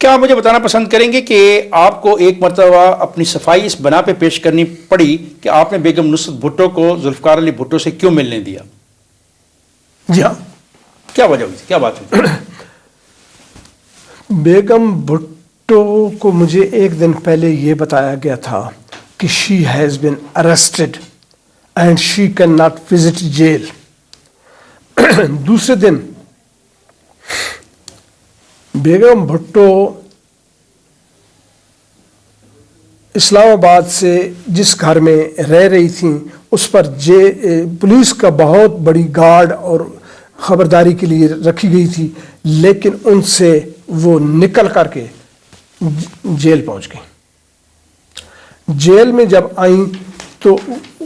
کیا آپ مجھے بتانا پسند کریں گے کہ آپ کو ایک مرتبہ اپنی صفائی اس بنا پہ پیش کرنی پڑی کہ آپ نے بیگم نصرت بھٹو کو ذوالفقار علی بھٹو سے کیوں ملنے دیا؟ جی ہاں. کیا وجہ ہوئی تھی، کیا بات ہوئی تھی؟ بیگم بھٹو کو مجھے ایک دن پہلے یہ بتایا گیا تھا کہ she has been arrested and she can not visit jail. دوسرے دن بیگم بھٹو اسلام آباد سے جس گھر میں رہ رہی تھیں اس پر پولیس کا بہت بڑی گارڈ اور خبرداری کے لیے رکھی گئی تھی، لیکن ان سے وہ نکل کر کے جیل پہنچ گئی. جیل میں جب آئیں تو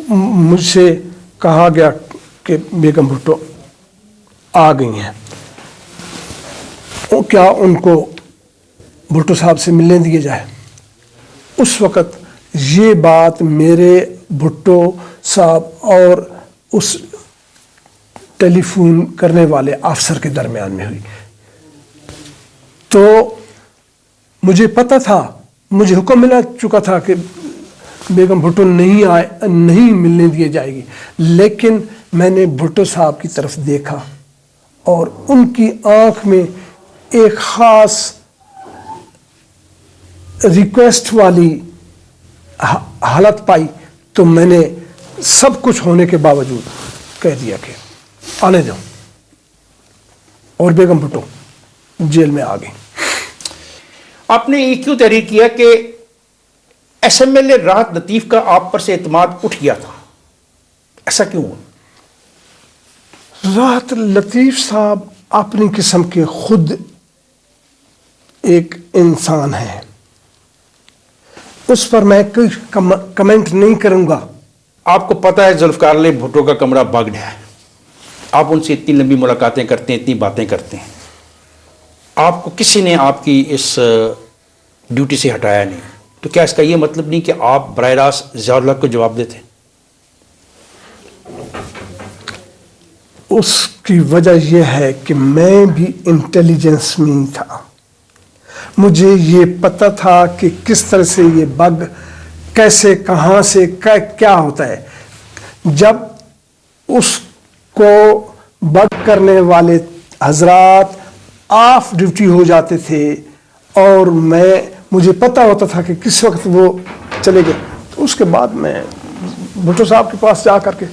مجھ سے کہا گیا کہ بیگم بھٹو آ گئی ہیں، کیا ان کو بھٹو صاحب سے ملنے دیے جائے. اس وقت یہ بات میرے بھٹو صاحب اور اس ٹیلی فون کرنے والے افسر کے درمیان میں ہوئی. تو مجھے پتہ تھا، مجھے حکم ملا چکا تھا کہ بیگم بھٹو نہیں ملنے دی جائے گی، لیکن میں نے بھٹو صاحب کی طرف دیکھا اور ان کی آنکھ میں ایک خاص ریکویسٹ والی حالت پائی، تو میں نے سب کچھ ہونے کے باوجود کہہ دیا کہ آنے دو، اور بیگم بھٹو جیل میں آ گئی. آپ نے یہ کیوں تحریر کیا کہ ایس ایم ایل اے راحت لطیف کا آپ پر سے اعتماد اٹھ گیا تھا؟ ایسا کیوں ہوا؟ راحت لطیف صاحب اپنی قسم کے خود ایک انسان ہے، اس پر میں کوئی کمنٹ نہیں کروں گا. آپ کو پتہ ہے ذوالفقار علی بھٹو کا کمرہ بگڈ ہے، آپ ان سے اتنی لمبی ملاقاتیں کرتے ہیں، اتنی باتیں کرتے ہیں، آپ کو کسی نے آپ کی اس ڈیوٹی سے ہٹایا نہیں، تو کیا اس کا یہ مطلب نہیں کہ آپ براہ راست ضیاء الحق کو جواب دیتے؟ اس کی وجہ یہ ہے کہ میں بھی انٹیلیجنس میں تھا، مجھے یہ پتہ تھا کہ کس طرح سے یہ بگ کیسے کہاں سے کیا ہوتا ہے. جب اس کو بگ کرنے والے حضرات آف ڈیوٹی ہو جاتے تھے اور مجھے پتہ ہوتا تھا کہ کس وقت وہ چلے گئے، تو اس کے بعد میں بھٹو صاحب کے پاس جا کر کے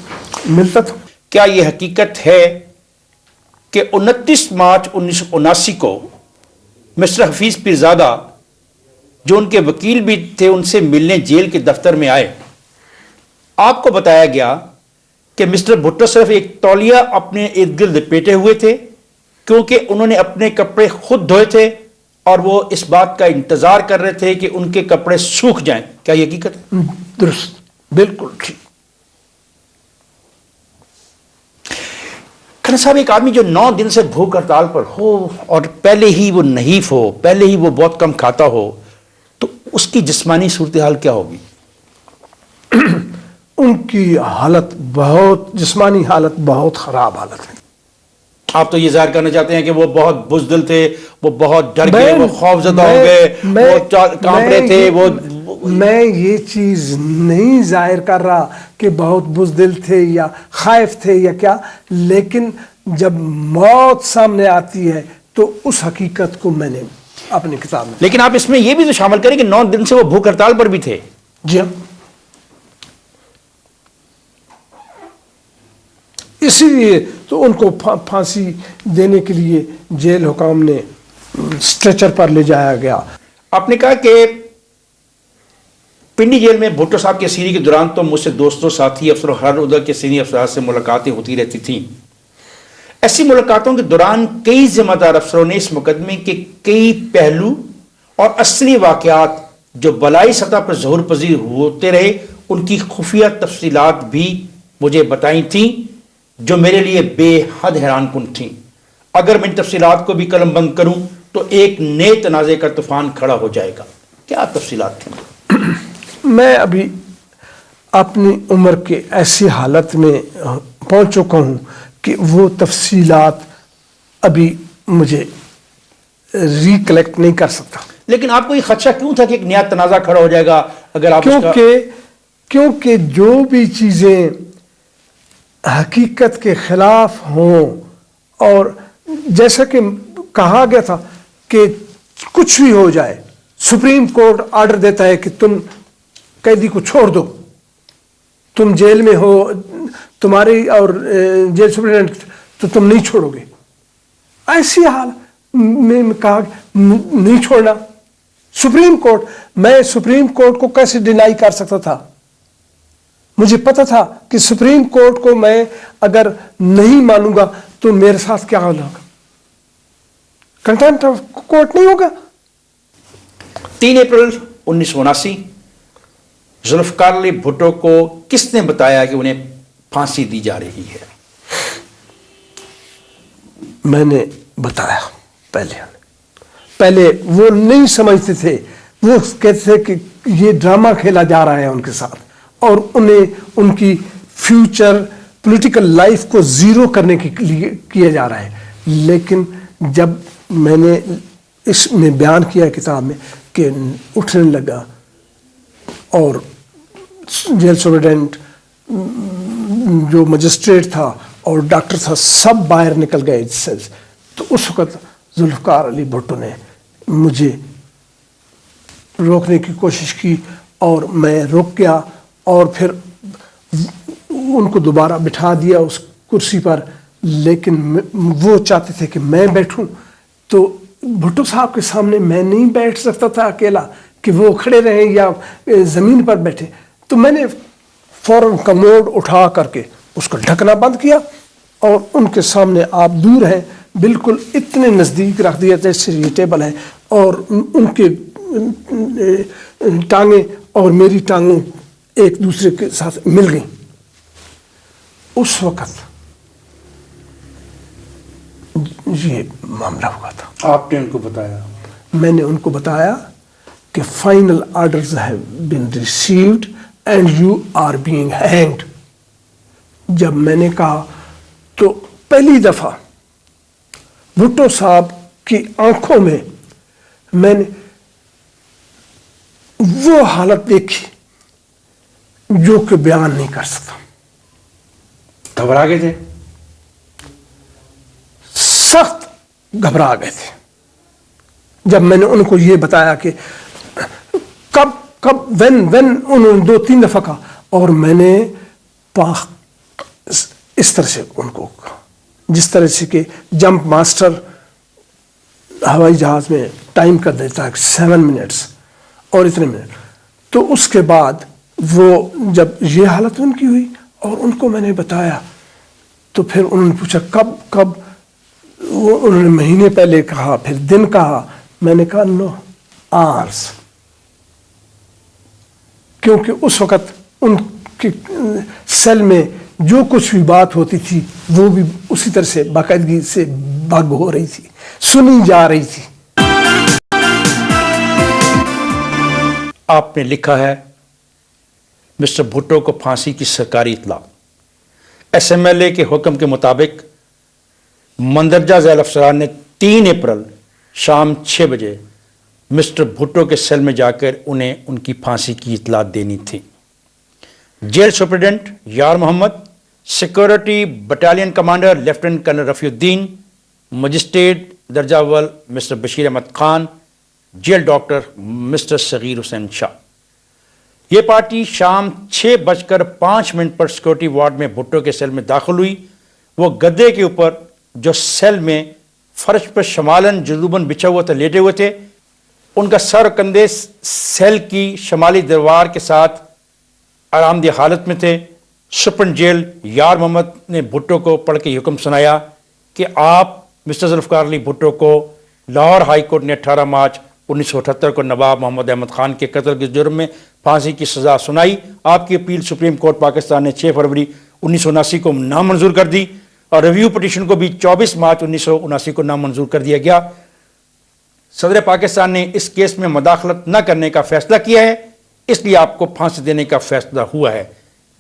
ملتا تھا. کیا یہ حقیقت ہے کہ 29 مارچ 1979 کو مسٹر حفیظ پیرزادہ جو ان کے وکیل بھی تھے ان سے ملنے جیل کے دفتر میں آئے، آپ کو بتایا گیا کہ مسٹر بھٹو صرف ایک تولیہ اپنے ارد گرد لپیٹے ہوئے تھے کیونکہ انہوں نے اپنے کپڑے خود دھوئے تھے اور وہ اس بات کا انتظار کر رہے تھے کہ ان کے کپڑے سوکھ جائیں؟ کیا یہ حقیقت ہے؟ درست، بالکل ٹھیک. کھنہ صاحب، ایک آدمی جو 9 دن سے بھوک ہڑتال پر ہو اور پہلے ہی وہ نحیف ہو، پہلے ہی وہ بہت کم کھاتا ہو، تو اس کی جسمانی صورتحال کیا ہوگی؟ ان کی جسمانی حالت بہت خراب حالت ہے. آپ تو یہ ظاہر کرنا چاہتے ہیں کہ وہ بہت بزدل تھے، وہ بہت ڈر گئے، وہ خوفزدہ ہو گئے، وہ کانپ رہے تھے. میں یہ چیز نہیں ظاہر کر رہا کہ بہت بزدل تھے یا خائف تھے یا کیا، لیکن جب موت سامنے آتی ہے تو اس حقیقت کو میں نے اپنی کتاب میں. لیکن آپ اس میں یہ بھی تو شامل کریں کہ 9 دن سے وہ بھوک ہڑتال پر بھی تھے. جی ہاں، اسی لیے تو ان کو پھانسی دینے کے لیے جیل حکام نے اسٹریچر پر لے جایا گیا. آپ نے کہا کہ پنڈی جیل میں بھٹو صاحب کی اسیری کے دوران تو مجھ سے دوستوں، ساتھی، افسروں، ہر عہدہ کے سینئر افسران سے ملاقاتیں ہوتی رہتی تھیں. ایسی ملاقاتوں کے دوران کئی ذمہ دار افسروں نے اس مقدمے کے کئی پہلو اور اصلی واقعات جو بلائی سطح پر ظہور پذیر ہوتے رہے ان کی خفیہ تفصیلات بھی مجھے بتائی تھیں جو میرے لیے بے حد حیران کن تھیں. اگر میں ان تفصیلات کو بھی قلم بند کروں تو ایک نئے تنازع کا طوفان کھڑا ہو جائے گا. کیا تفصیلات تھیں؟ میں ابھی اپنی عمر کے ایسی حالت میں پہنچ چکا ہوں کہ وہ تفصیلات ابھی مجھے ریکلیکٹ نہیں کر سکتا. لیکن آپ کو یہ خدشہ کیوں تھا کہ ایک نیا تنازع کھڑا ہو جائے گا اگر آپ اس کا کیونکہ جو بھی چیزیں حقیقت کے خلاف ہوں، اور جیسا کہ کہا گیا تھا کہ کچھ بھی ہو جائے، سپریم کورٹ آرڈر دیتا ہے کہ تم قیدی کو چھوڑ دو، تم جیل میں ہو، تمہاری اور جیل سپرنٹینڈنٹ تو تم نہیں چھوڑو گے. ایسی حال میں کہا نہیں چھوڑنا. سپریم کورٹ، میں سپریم کورٹ کو کیسے ڈینائی کر سکتا تھا؟ مجھے پتا تھا کہ سپریم کورٹ کو میں اگر نہیں مانوں گا تو میرے ساتھ کیا ہوگا، کنٹمپٹ آف کورٹ نہیں ہوگا. 3 اپریل 1979 ذوالفقار علی بھٹو کو کس نے بتایا کہ انہیں پھانسی دی جا رہی ہے؟ میں نے بتایا. پہلے وہ نہیں سمجھتے تھے، وہ کہتے تھے کہ یہ ڈرامہ کھیلا جا رہا ہے ان کے ساتھ، اور انہیں ان کی فیوچر پولیٹیکل لائف کو زیرو کرنے کے لیے کیا جا رہا ہے. لیکن جب میں نے اس میں بیان کیا کتاب میں کہ اٹھنے لگا اور جیل سپرنٹینڈنٹ جو مجسٹریٹ تھا اور ڈاکٹر تھا سب باہر نکل گئے سیلز، تو اس وقت ذوالفقار علی بھٹو نے مجھے روکنے کی کوشش کی اور میں رک گیا، اور پھر ان کو دوبارہ بٹھا دیا اس کرسی پر. لیکن وہ چاہتے تھے کہ میں بیٹھوں، تو بھٹو صاحب کے سامنے میں نہیں بیٹھ سکتا تھا اکیلا کہ وہ کھڑے رہیں یا زمین پر بیٹھے. تو میں نے فوراً کموڈ اٹھا کر کے اس کا ڈھکنا بند کیا اور ان کے سامنے آپ دور ہیں بالکل اتنے نزدیک رکھ دیا جیسے یہ ٹیبل ہے، اور ان کے ٹانگیں اور میری ٹانگیں ایک دوسرے کے ساتھ مل گئیں. اس وقت یہ معاملہ ہوا تھا. آپ نے ان کو بتایا؟ میں نے ان کو بتایا کہ final orders have been received and you are being hanged. جب میں نے کہا تو پہلی دفعہ بھٹو صاحب کی آنکھوں میں میں نے وہ حالت دیکھی جو کہ بیان نہیں کر سکتا. گھبرا گئے تھے؟ سخت گھبرا گئے تھے جب میں نے ان کو یہ بتایا کہ کب وین انہوں نے 2-3 دفعہ کہا، اور میں نے اس طرح سے ان کو جس طرح سے کہ جمپ ماسٹر ہوائی جہاز میں ٹائم کر دیتا ہے 7 منٹس اور اتنے منٹ. تو اس کے بعد وہ جب یہ حالت ان کی ہوئی اور ان کو میں نے بتایا، تو پھر انہوں نے پوچھا کب وہ انہوں نے مہینے پہلے کہا، پھر دن کہا. میں نے کہا نو آرس، کیونکہ اس وقت ان کی سیل میں جو کچھ بھی بات ہوتی تھی وہ بھی اسی طرح سے باقاعدگی سے بگ ہو رہی تھی، سنی جا رہی تھی. آپ نے لکھا ہے مسٹر بھٹو کو پھانسی کی سرکاری اطلاع. SMLA کے حکم کے مطابق مندرجہ ذیل افسران نے 3 اپریل شام 6 بجے مسٹر بھٹو کے سیل میں جا کر انہیں ان کی پھانسی کی اطلاع دینی تھی. Jail superintendent Yar Muhammad, security battalion commander lieutenant colonel Rafi uddin, magistrate درجہ اول Mr Bashir Ahmed Khan, jail doctor Mr Saghir Hussain شاہ. یہ پارٹی شام 6:05 پر سیکورٹی وارڈ میں بھٹو کے سیل میں داخل ہوئی. وہ گدے کے اوپر جو سیل میں فرش پر شمالن جنوباً بچھا ہوا تھا لیٹے ہوئے تھے. ان کا سر و کندھے سیل کی شمالی دیوار کے ساتھ آرام دہ حالت میں تھے. سپرنٹ جیل یار محمد نے بھٹو کو پڑھ کے حکم سنایا کہ آپ مسٹر ذوالفقار علی بھٹو کو لاہور ہائی کورٹ نے 18 مارچ 1978 کو نواب محمد احمد خان کے قتل کے جرم میں پھانسی کی سزا سنائی. آپ کی اپیل سپریم کورٹ پاکستان نے 6 فروری 1979 کو نامنظور کر دی اور ریویو پٹیشن کو بھی 24 مارچ 1979 کو نامنظور کر دیا گیا. صدر پاکستان نے اس کیس میں مداخلت نہ کرنے کا فیصلہ کیا ہے، اس لیے آپ کو پھانسی دینے کا فیصلہ ہوا ہے.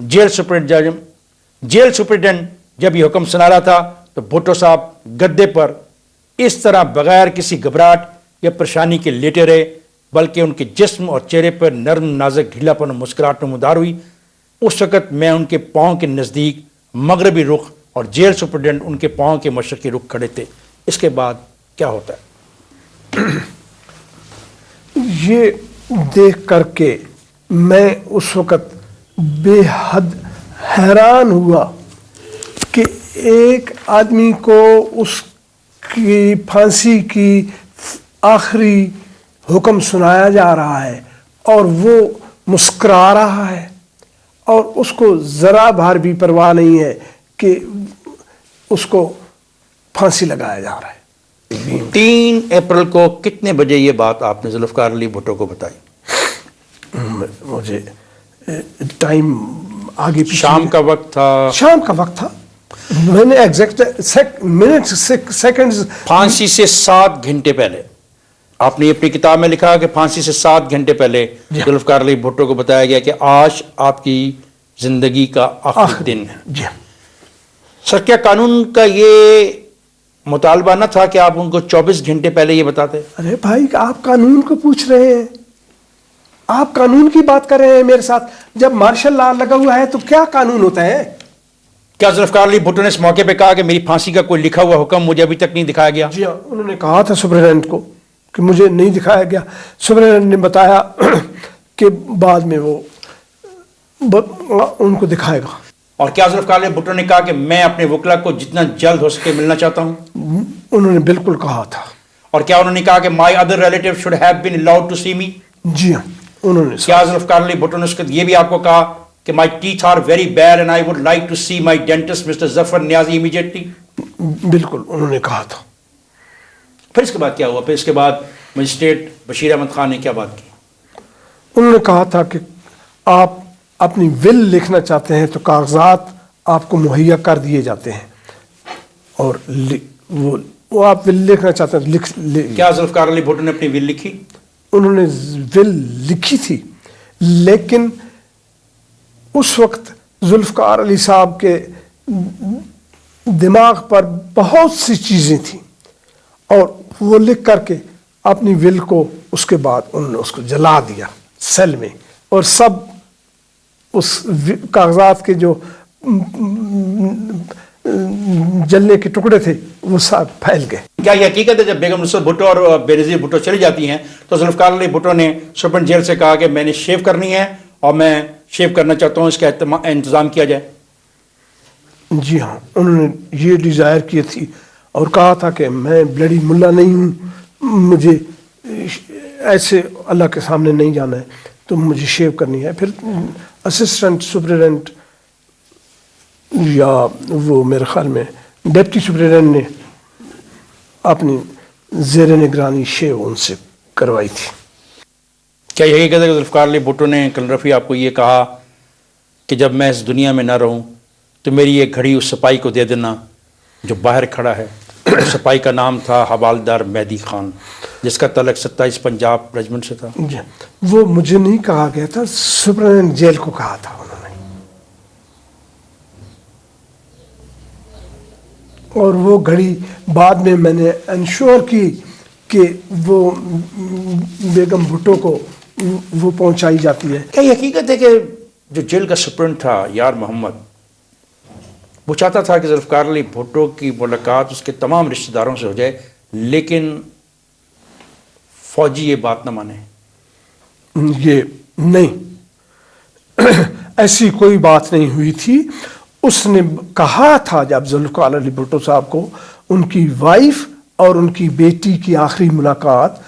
جیل سپرنٹینڈنٹ جب یہ حکم سنا رہا تھا تو بھٹو صاحب گدے پر اس طرح بغیر کسی گھبراہٹ یا پریشانی کے لیٹے رہے بلکہ ان کے جسم اور چہرے پر نرم نازک ڈھیلا پن اور مسکراہٹ نمودار ہوئی۔ اس وقت میں ان کے پاؤں کے نزدیک مغربی رخ اور جیل سپرنٹینڈنٹ ان کے پاؤں کے مشرقی رخ کھڑے تھے۔ اس کے بعد کیا ہوتا ہے؟ یہ دیکھ کر کے میں اس وقت بے حد حیران ہوا کہ ایک آدمی کو اس کی پھانسی کی آخری حکم سنایا جا رہا ہے اور وہ مسکرا رہا ہے اور اس کو ذرا بھر بھی پرواہ نہیں ہے کہ اس کو پھانسی لگایا جا رہا ہے۔ 3 اپریل کو کتنے بجے یہ بات آپ نے ذوالفقار علی بھٹو کو بتائی؟ مجھے ٹائم آگے پیچھے، شام کا وقت تھا؟ شام کا وقت تھا۔ میں نے ایگزیکٹ منٹ سیکنڈز، پھانسی سے 7 گھنٹے پہلے آپ نے اپنی کتاب میں لکھا کہ پھانسی سے 7 گھنٹے پہلے ذوالفقار علی بھٹو کو بتایا گیا کہ آج آپ کی زندگی کا آخری دن ہے۔ جی سر، کیا قانون کا یہ مطالبہ نہ تھا کہ آپ ان کو 24 گھنٹے پہلے یہ بتاتے؟ ارے بھائی، آپ قانون کو پوچھ رہے ہیں، آپ قانون کی بات کر رہے ہیں میرے ساتھ؟ جب مارشل لا لگا ہوا ہے تو کیا قانون ہوتا ہے؟ کیا ذوالفقار علی بھٹو نے اس موقع پہ کہا کہ میری پھانسی کا کوئی لکھا ہوا حکم مجھے ابھی تک نہیں دکھایا گیا؟ جی ہاں، انہوں نے کہا تھا سپرنٹینڈنٹ کو کہ مجھے نہیں دکھایا گیا۔ سپرنٹینڈنٹ نے بتایا کہ بعد میں وہ ان کو دکھائے گا۔ اور کیا ذوالفقار علی بھٹو نے کہا کہ میں اپنے وکلا کو جتنا جلد ہو سکے ملنا چاہتا ہوں؟ انہوں نے بالکل کہا تھا۔ اور کیا انہوں نے کہا کہ my other relative should have been allowed to see me؟ جی ہاں، انہوں نے کیا ذوالفقار علی بھٹو نے اس وقت یہ بھی آپ کو کہا کہ my teeth are very bad and I would like to see my dentist Mr. Zafar Niazi immediately؟ بالکل انہوں نے کہا تھا۔ پھر اس کے بعد کیا ہوا؟ پھر اس کے بعد مجسٹریٹ بشیر احمد خان نے کیا بات کی؟ انہوں نے کہا تھا کہ آپ اپنی ول لکھنا چاہتے ہیں تو کاغذات آپ کو مہیا کر دیے جاتے ہیں، اور وہ آپ ول لکھنا چاہتے ہیں لکھ کیا ذوالفقار علی بھٹو نے اپنی ول لکھی؟ انہوں نے ول لکھی تھی، لیکن اس وقت ذوالفقار علی صاحب کے دماغ پر بہت سی چیزیں تھیں، اور وہ لکھ کر کے اپنی ول کو اس کے بعد انہوں نے اس کو جلا دیا سیل میں، اور سب اس کاغذات کے جو جلنے کے ٹکڑے تھے وہ سب پھیل گئے۔ کیا یہ حقیقت ہے جب بیگم نصرت بھٹو اور بے نظیر بھٹو چلی جاتی ہیں تو ذوالفقار علی بھٹو نے سپرنٹ جیل سے کہا کہ میں نے شیو کرنی ہے اور میں شیو کرنا چاہتا ہوں، اس کا انتظام کیا جائے؟ جی ہاں، انہوں نے یہ ڈیزائر کی تھی اور کہا تھا کہ میں بلڈی ملا نہیں ہوں، مجھے ایسے اللہ کے سامنے نہیں جانا ہے، تو مجھے شیو کرنی ہے۔ پھر اسسٹنٹ سپرنٹینڈنٹ یا وہ میرے خیال میں ڈپٹی سپرنٹینڈنٹ نے اپنی زیر نگرانی شیو ان سے کروائی تھی۔ کیا یہی کہتے کہ ذوالفقار علی بھٹو نے کل رفیع آپ کو یہ کہا کہ جب میں اس دنیا میں نہ رہوں تو میری یہ گھڑی اس سپاہی کو دے دینا جو باہر کھڑا ہے؟ اس سپاہی کا نام تھا حوالدار مہدی خان، جس کا تعلق 27 پنجاب ریجمنٹ سے تھا۔ جی، وہ مجھے نہیں کہا گیا تھا، سپرنٹینڈنٹ جیل کو کہا تھا انہوں نے، اور وہ گھڑی بعد میں نے انشور کی کہ وہ بیگم بھٹو کو وہ پہنچائی جاتی ہے۔ کیا یہ حقیقت ہے کہ جو جیل کا سپرنٹ تھا یار محمد، وہ چاہتا تھا کہ ذوالفقار علی بھٹو کی ملاقات اس کے تمام رشتہ داروں سے ہو جائے، لیکن فوجی یہ بات نہ مانے؟ یہ نہیں، ایسی کوئی بات نہیں ہوئی تھی۔ اس نے کہا تھا جب ذوالفقار علی بھٹو صاحب کو ان کی وائف اور ان کی بیٹی کی آخری ملاقات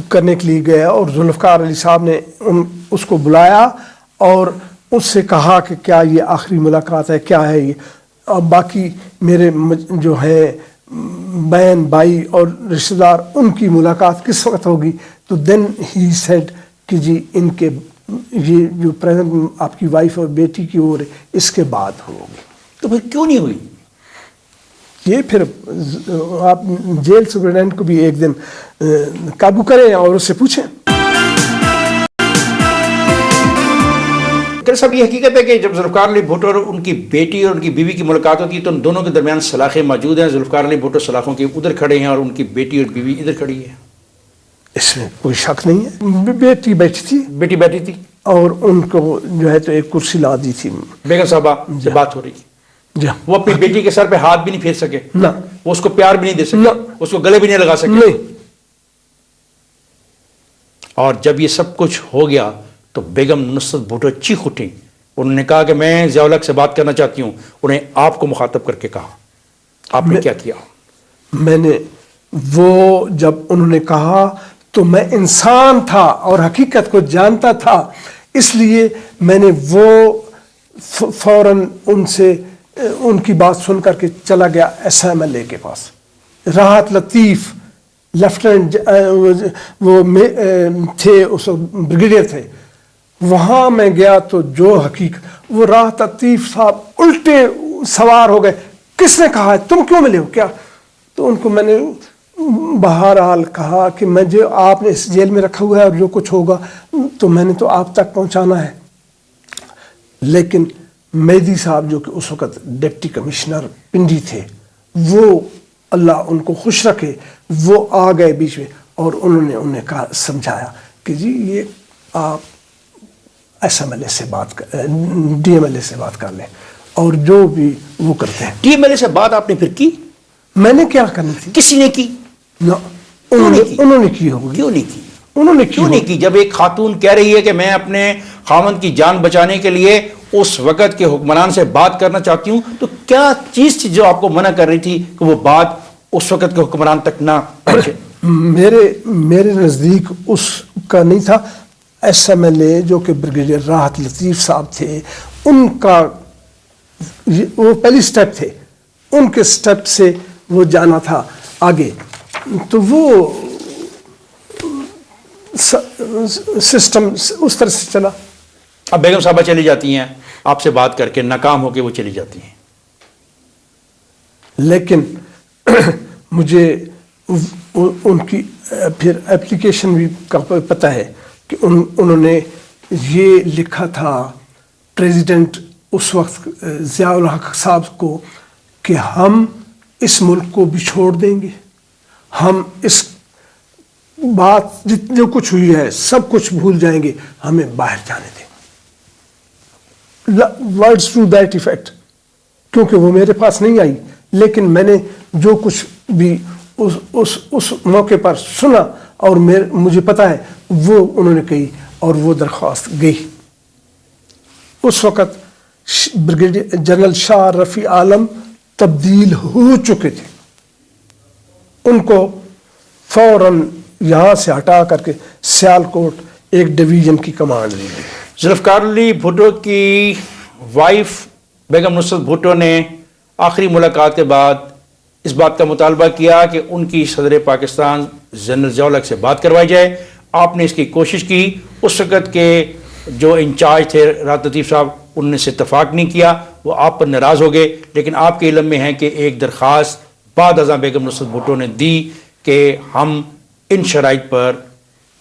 کرنے کے لیے گیا، اور ذوالفقار علی صاحب نے اس کو بلایا اور اس سے کہا کہ کیا یہ آخری ملاقات ہے، کیا ہے یہ، اور باقی میرے جو ہے بہن بھائی اور رشتہ دار ان کی ملاقات کس وقت ہوگی؟ تو دین ہی سیڈ کہ جی ان کے یہ جو پریزنٹ آپ کی وائف اور بیٹی کی اور اس کے بعد ہوگی۔ تو پھر کیوں نہیں ہوئی؟ یہ پھر آپ جیل سپرنٹینڈنٹ کو بھی ایک دن قابو کریں اور اس سے پوچھیں۔ ڈاکٹر صاحب، یہ حقیقت ہے کہ جب ذوالفقار علی بھٹو اور ان کی بیٹی اور ان کی بیوی کی ملاقات ہوتی ہے تو ان دونوں کے درمیان سلاخیں موجود ہیں، ذوالفقار علی بھٹو سلاخوں کے ادھر کھڑے ہیں اور ان کی بیٹی اور بیوی ادھر کھڑی ہے؟ اس میں کوئی شک نہیں ہے. بیٹی بیٹھی تھی بیٹی بیٹھی تھی اور ان کو جو ہے تو ایک کرسی لا دی تھی. بیگم صاحبہ سے بات ہو رہی تھی. جی وہ اپنی بیٹی کے سر پہ ہاتھ بھی نہیں پھیر سکے, نہ وہ اس کو پیار بھی نہیں دے سکے, نہ. اس کو گلے بھی نہیں لگا سکے. نہیں. اور جب یہ سب کچھ ہو گیا تو بیگم نصرت بھٹو چیخ اٹھی. انہوں نے کہا کہ میں ضیاء الحق سے بات کرنا چاہتی ہوں. انہیں آپ کو مخاطب کر کے کہا, آپ نے کیا کیا؟ میں نے وہ جب انہوں نے کہا تو میں انسان تھا اور حقیقت کو جانتا تھا, اس لیے میں نے وہ فوراً ان کی بات سن کر کے چلا گیا SMLA کے پاس. راحت لطیف لیفٹیننٹ وہ تھے, اس بریگیڈیئر تھے. وہاں میں گیا تو جو حقیقت, وہ راحت لطیف صاحب الٹے سوار ہو گئے. کس نے کہا ہے, تم کیوں ملے ہو کیا؟ تو ان کو میں نے بہرحال کہا کہ میں جو آپ نے اس جیل میں رکھا ہوا ہے اور جو کچھ ہوگا تو میں نے تو آپ تک پہنچانا ہے. لیکن مہدی صاحب جو کہ اس وقت ڈپٹی کمشنر پنڈی تھے, وہ اللہ ان کو خوش رکھے, وہ آ گئے بیچ میں اور انہوں نے کہا, سمجھایا کہ جی یہ آپ SMLA سے بات کر, DMLA سے بات کر لیں اور جو بھی وہ کرتے ہیں. DMLA سے بات آپ نے پھر کی؟ میں نے کیا کرنی تھی؟ کسی نے کی؟ نہ, انہوں نے کی ہوگی. کیوں نہیں کی؟ انہوں نے کیوں نہیں کی؟ جب ایک خاتون کہہ رہی ہے کہ میں اپنے خاوند کی جان بچانے کے لیے اس وقت کے حکمران سے بات کرنا چاہتی ہوں, تو کیا چیز تھی جو آپ کو منع کر رہی تھی کہ وہ بات اس وقت کے حکمران تک نہ پہنچے؟ میرے نزدیک اس کا نہیں تھا. SMLA جو کہ بریگیڈیئر راحت لطیف صاحب تھے, ان کا وہ پہلی سٹیپ تھے, ان کے سٹیپ سے وہ جانا تھا آگے. تو وہ سسٹم اس طرح سے چلا. اب بیگم صاحبہ چلی جاتی ہیں, آپ سے بات کر کے ناکام ہو کے وہ چلی جاتی ہیں. لیکن مجھے ان کی پھر اپلیکیشن بھی کا پتہ ہے کہ انہوں نے یہ لکھا تھا پریزیڈنٹ اس وقت ضیاء الحق صاحب کو کہ ہم اس ملک کو بھی چھوڑ دیں گے, ہم اس بات جو کچھ ہوئی ہے سب کچھ بھول جائیں گے, ہمیں باہر جانے دیں. ورڈز ٹو دیٹ ایفیکٹ, کیونکہ وہ میرے پاس نہیں آئی, لیکن میں نے جو کچھ بھی اس موقع پر سنا اور مجھے پتا ہے وہ انہوں نے کہی اور وہ درخواست گئی. اس وقت بریگیڈیئر جنرل شاہ رفیع عالم تبدیل ہو چکے تھے, ان کو فوراً یہاں سے ہٹا کر کے سیالکوٹ ایک ڈویژن کی کمانڈ دی گئی. ذوالفقار علی بھٹو کی وائف بیگم نصرت بھٹو نے آخری ملاقات کے بعد اس بات کا مطالبہ کیا کہ ان کی صدر پاکستان جنرل ضیاء الحق سے بات کروائی جائے. آپ نے اس کی کوشش کی. اس وقت کے جو انچارج تھے راحت لطیف صاحب, انہوں نے اس سے اتفاق نہیں کیا, وہ آپ پر ناراض ہو گئے. لیکن آپ کے علم میں ہے کہ ایک درخواست بعد ازاں بیگم نصرت بھٹو نے دی کہ ہم ان شرائط پر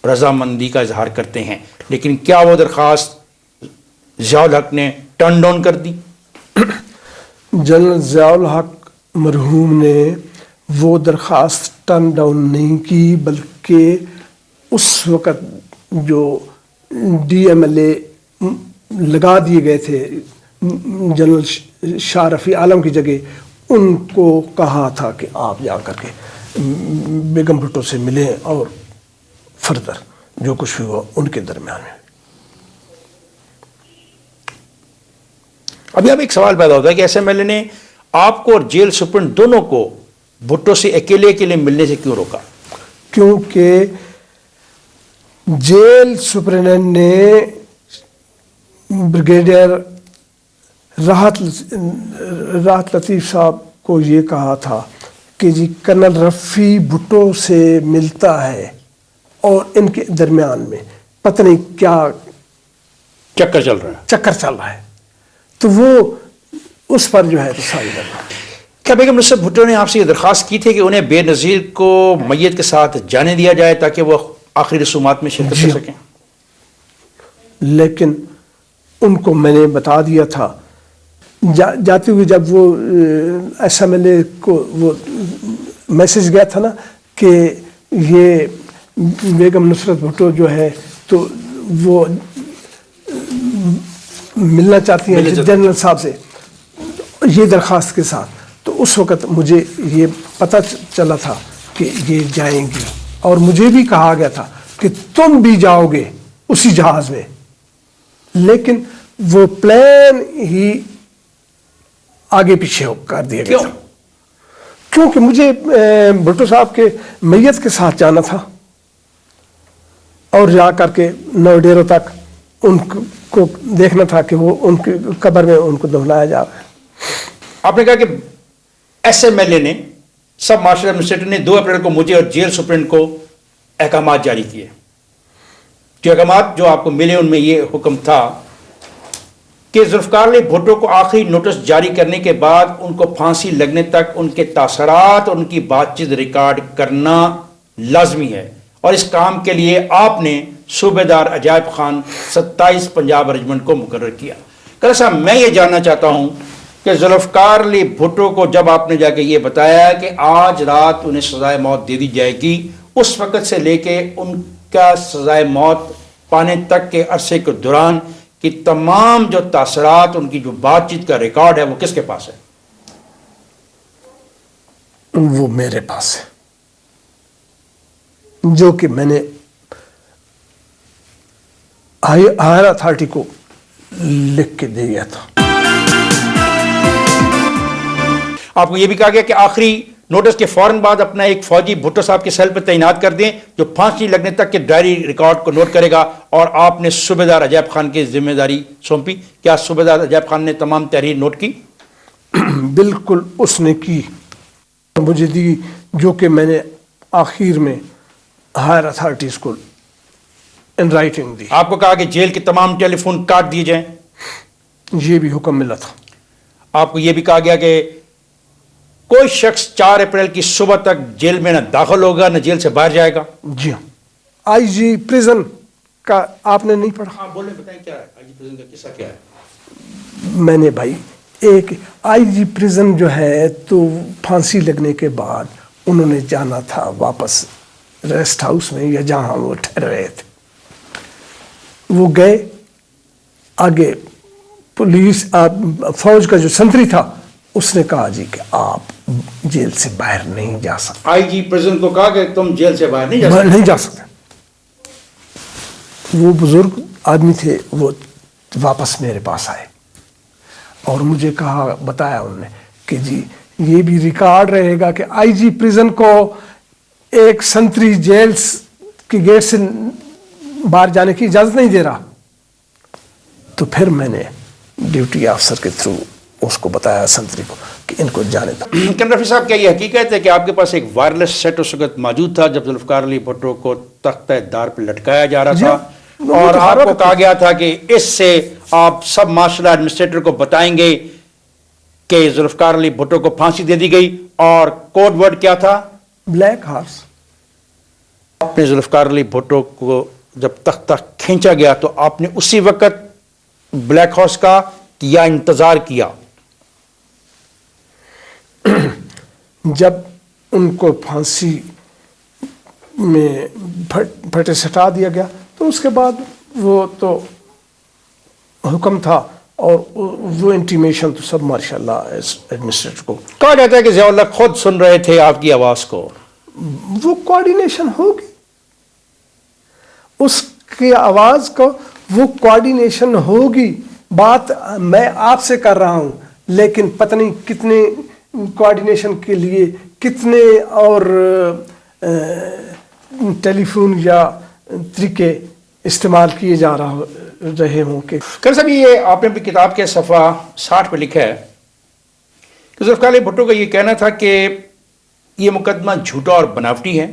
رضامندی کا اظہار کرتے ہیں. لیکن کیا وہ درخواست ضیاء الحق نے ٹرن ڈاؤن کر دی؟ جنرل ضیاء الحق مرحوم نے وہ درخواست ٹرن ڈاؤن نہیں کی, بلکہ اس وقت جو DMLA لگا دیے گئے تھے جنرل شاہ رفیع عالم کی جگہ, ان کو کہا تھا کہ آپ جا کر کے بیگم بھٹو سے ملیں اور فردر جو کچھ ہوا ان کے درمیان میں. ابھی اب ایک سوال پیدا ہوتا ہے کہ SMLA نے آپ کو اور جیل سپرنٹ دونوں کو بھٹو سے اکیلے ملنے سے کیوں روکا؟ کیونکہ جیل سپرنٹینڈنٹ نے بریگیڈیئر راحت لطیف صاحب کو یہ کہا تھا کہ جی کرنل رفیع بھٹو سے ملتا ہے اور ان کے درمیان میں پتہ نہیں کیا چکر چل رہا ہے. تو وہ اس پر جو ہے تو ساری لگا. کیا بیگم نصرت بھٹو نے آپ سے یہ درخواست کی تھی کہ انہیں بے نظیر کو میت کے ساتھ جانے دیا جائے تاکہ وہ آخری رسومات میں شرکت کر سکیں؟ لیکن ان کو میں نے بتا دیا تھا جاتے ہوئے, جب وہ SMLA کو وہ میسج گیا تھا نا کہ یہ بیگم نصرت بھٹو جو ہے تو وہ ملنا چاہتی ہیں جنرل صاحب سے یہ درخواست کے ساتھ. تو اس وقت مجھے یہ پتہ چلا تھا کہ یہ جائیں گی، اور مجھے بھی کہا گیا تھا کہ تم بھی جاؤ گے اسی جہاز میں، لیکن وہ پلان ہی آگے پیچھے کر دیا گیا تھا. کیونکہ مجھے بھٹو صاحب کے میت کے ساتھ جانا تھا اور جا کر کے نوڈیرو تک ان کو دیکھنا تھا کہ وہ ان کی قبر میں ان کو دفنایا جا رہا ہے. آپ نے کہا کہ ایس ایم ایل اے نے سب مارشل ایڈمنسٹریٹر نے 2 اپریل کو مجھے اور جیل سپرنٹ کو احکامات جاری کیے. جو احکامات جو آپ کو ملے ان میں یہ حکم تھا کہ ذوالفقار علی بھٹو کو آخری نوٹس جاری کرنے کے بعد ان کو پھانسی لگنے تک ان کے تاثرات اور ان کی بات چیت ریکارڈ کرنا لازمی ہے، اور اس کام کے لیے آپ نے صوبیدار عجائب خان 27 پنجاب ریجمنٹ کو مقرر کیا. کلر صاحب میں یہ جاننا چاہتا ہوں کہ ذوالفقار علی بھٹو کو جب آپ نے جا کے یہ بتایا کہ آج رات انہیں سزائے موت دے دی جائے گی، اس وقت سے لے کے ان کا سزائے موت پانے تک کے عرصے کے دوران کہ تمام جو تاثرات ان کی جو بات چیت کا ریکارڈ ہے وہ کس کے پاس ہے؟ وہ میرے پاس ہے، جو کہ میں نے ہائر اتھارٹی کو لکھ کے دے گیا تھا. آپ کو یہ بھی کہا گیا کہ آخری نوٹس کے فوراً بعد اپنا ایک فوجی بھٹو صاحب کے سیل پہ تعینات کر دیں جو پھانسی لگنے تک کے ڈائری ریکارڈ کو نوٹ کرے گا، اور آپ نے صوبیدار عجائب خان کی ذمہ داری سونپی. کیا صوبیدار عجائب خان نے تمام تحریر نوٹ کی؟ بالکل اس نے کی، مجھے دی، جو کہ میں نے آخر میں ہائر اتھارٹیز کو ان رائٹنگ دی. آپ کو کہا کہ جیل کے تمام ٹیلی فون کاٹ دیے جائیں، یہ بھی حکم ملا تھا. آپ کو یہ بھی کہا گیا کہ کوئی شخص 4 اپریل کی صبح تک جیل میں نہ داخل ہوگا نہ جیل سے باہر جائے گا. جی ہاں. آئی جی پریزن کا آپ نے نہیں پڑھا؟ ہاں بولیں، بتائیں کیا ہے آئی جی پریزن کا قصہ کیا ہے؟ میں نے بھائی ایک آئی جی پریزن جو ہے تو پھانسی لگنے کے بعد انہوں نے جانا تھا واپس ریسٹ ہاؤس میں یا جہاں وہ ٹھہر رہے تھے. وہ گئے آگے، پولیس فوج کا جو سنتری تھا اس نے کہا جی کہ آپ جیل سے باہر نہیں جا سکتے. آئی جی پریزن کو کہا کہ تم جیل سے باہر نہیں جا سکتے. وہ بزرگ آدمی تھے، وہ واپس میرے پاس آئے اور مجھے کہا، بتایا انہوں نے کہ جی یہ بھی ریکارڈ رہے گا کہ آئی جی پریزن کو ایک سنتری جیل کی گیٹ سے باہر جانے کی اجازت نہیں دے رہا. تو پھر میں نے ڈیوٹی آفسر کے تھرو اس کو بتایا سنتری کو کہ ان کو جانے دو. کن رفیع صاحب، کیا یہ حقیقت ہے کہ آپ کے پاس ایک وائرلیس سیٹ اس وقت موجود تھا جب ذوالفقار علی بھٹو کو تختہ دار پہ لٹکایا جا رہا تھا، اور آپ کو کہا گیا تھا کہ اس سے آپ سب مارشل ایڈمنسٹریٹر کو بتائیں گے کہ ذوالفقار علی بھٹو کو پھانسی دے دی گئی، اور کوڈ ورڈ کیا تھا؟ Black horse. آپ نے ذوالفقار علی بھٹو کو جب تختہ کھینچا گیا تو آپ نے اسی وقت بلیک ہارس کا یا انتظار کیا؟ جب ان کو پھانسی میں پھٹے سٹا دیا گیا تو اس کے بعد وہ تو حکم تھا، اور وہ انٹیمیشن تو سب ماشاء اللہ ایڈمنسٹریٹر کو. کہا جاتا ہے کہ ضیاء اللہ خود سن رہے تھے آپ کی آواز کو. وہ کوارڈینیشن ہوگی، اس کی آواز کو وہ کوارڈینیشن ہوگی. بات میں آپ سے کر رہا ہوں، لیکن پتہ نہیں کتنے کوارڈینیشن کے لیے کتنے اور ٹیلی فون یا طریقے استعمال کیے جا رہے ہوں. کہ کر صاحب، یہ آپ نے بھی کتاب کے صفحہ 60 پہ لکھا ہے کہ ذوالفقار علی بھٹو کا یہ کہنا تھا کہ یہ مقدمہ جھوٹا اور بناوٹی ہے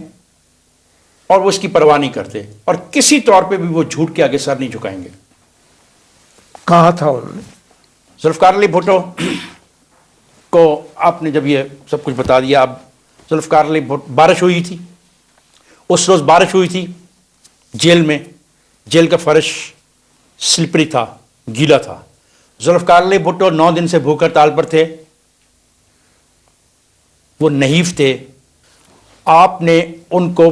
اور وہ اس کی پرواہ نہیں کرتے، اور کسی طور پہ بھی وہ جھوٹ کے آگے سر نہیں جھکائیں گے. کہا تھا انہوں نے. ذوالفقار علی بھٹو کو آپ نے جب یہ سب کچھ بتا دیا، اب ذوالفقار علی بھٹو، بارش ہوئی تھی اس روز، بارش ہوئی تھی جیل میں، جیل کا فرش سلپری تھا، گیلا تھا. ذوالفقار علی بھٹو 9 دن سے بھوک ہڑتال پر تھے، وہ نحیف تھے. آپ نے ان کو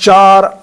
4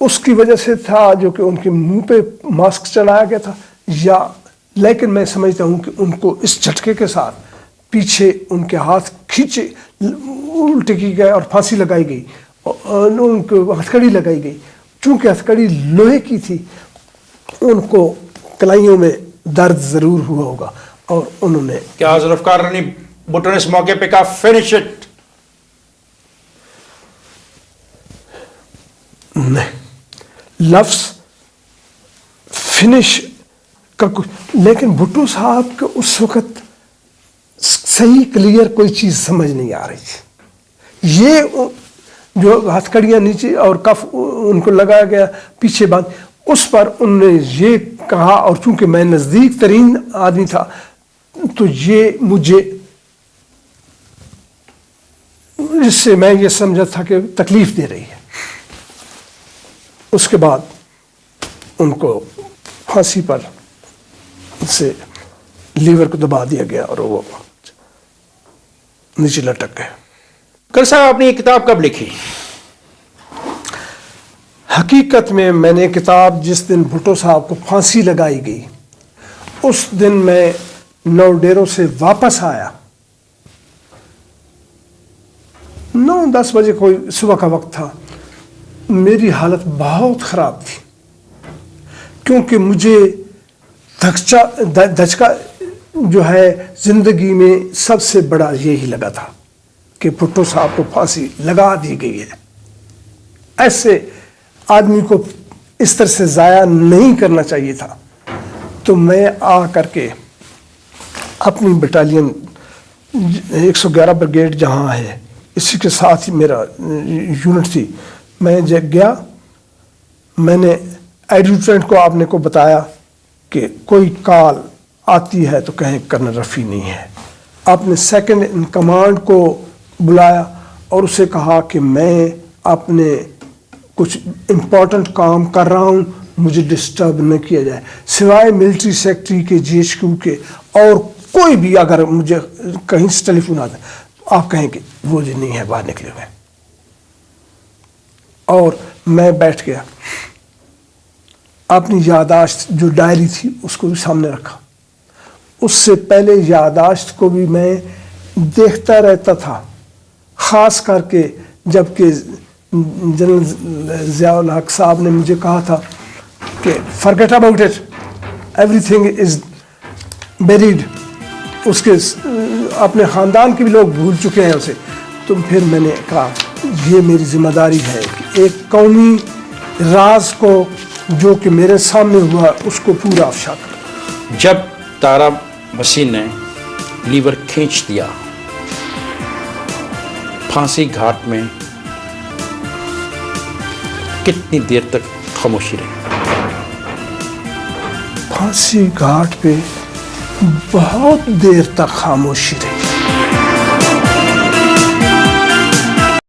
اس کی وجہ سے تھا جو کہ ان کے منہ پہ ماسک چلایا گیا تھا، یا لیکن میں سمجھتا ہوں کہ ان کو اس جھٹکے کے ساتھ پیچھے ان کے ہاتھ کھینچے الٹے کی گئے اور پھانسی لگائی گئی، ان کو ہتھکڑی لگائی گئی. چونکہ ہتھکڑی لوہے کی تھی ان کو کلائیوں میں درد ضرور ہوا ہوگا، اور انہوں نے کیا ذوالفقار رانی بھٹو نے اس موقع پہ کہا فنش اٹ؟ نہیں، لفظ فنش کا کچھ، لیکن بھٹو صاحب کو اس وقت صحیح کلیئر کوئی چیز سمجھ نہیں آ رہی تھی. یہ جو ہتھکڑیاں نیچے اور کف ان کو لگایا گیا پیچھے باندھ، اس پر انہوں نے یہ کہا، اور چونکہ میں نزدیک ترین آدمی تھا تو یہ مجھے، جس سے میں یہ سمجھا تھا کہ تکلیف دے رہی ہے. اس کے بعد ان کو پھانسی پر سے لیور کو دبا دیا گیا اور وہ نیچے لٹک گئے. کر صاحب آپ نے یہ کتاب کب لکھی؟ حقیقت میں میں نے کتاب جس دن بھٹو صاحب کو پھانسی لگائی گئی اس دن میں نو ڈیروں سے واپس آیا. 9-10 بجے کوئی صبح کا وقت تھا. میری حالت بہت خراب تھی کیونکہ مجھے دھچکا جو ہے زندگی میں سب سے بڑا یہی لگا تھا کہ بھٹو صاحب کو پھانسی لگا دی گئی ہے. ایسے آدمی کو اس طرح سے ضائع نہیں کرنا چاہیے تھا. تو میں آ کر کے اپنی بٹالین 111 بریگیڈ جہاں ہے اسی کے ساتھ ہی میرا یونٹ تھی، میں گیا. میں نے ایڈجوٹنٹ کو آپ نے کو بتایا کہ کوئی کال آتی ہے تو کہیں کرنل رفیع نہیں ہے. آپ نے سیکنڈ ان کمانڈ کو بلایا اور اسے کہا کہ میں اپنے کچھ امپورٹنٹ کام کر رہا ہوں، مجھے ڈسٹرب نہ کیا جائے، سوائے ملٹری سیکٹری کے جی ایچ کیو کے اور کوئی بھی اگر مجھے کہیں سے ٹیلی فون آتا ہے تو آپ کہیں کہ وہ جو نہیں ہے باہر نکلے ہوئے. اور میں بیٹھ گیا، اپنی یادداشت جو ڈائری تھی اس کو بھی سامنے رکھا. اس سے پہلے یادداشت کو بھی میں دیکھتا رہتا تھا، خاص کر کے جب کہ جنرل ضیاء الحق صاحب نے مجھے کہا تھا کہ forget about it, everything is buried. اس کے اپنے خاندان کے بھی لوگ بھول چکے ہیں اسے. تو پھر میں نے کہا یہ میری ذمہ داری ہے کہ ایک قومی راز کو جو کہ میرے سامنے ہوا اس کو پورا افشا کر. جب تارا مسیح نے لیور کھینچ دیا پھانسی گھاٹ میں کتنی دیر تک خاموشی رہی؟ پھانسی گھاٹ پہ بہت دیر تک خاموشی رہی.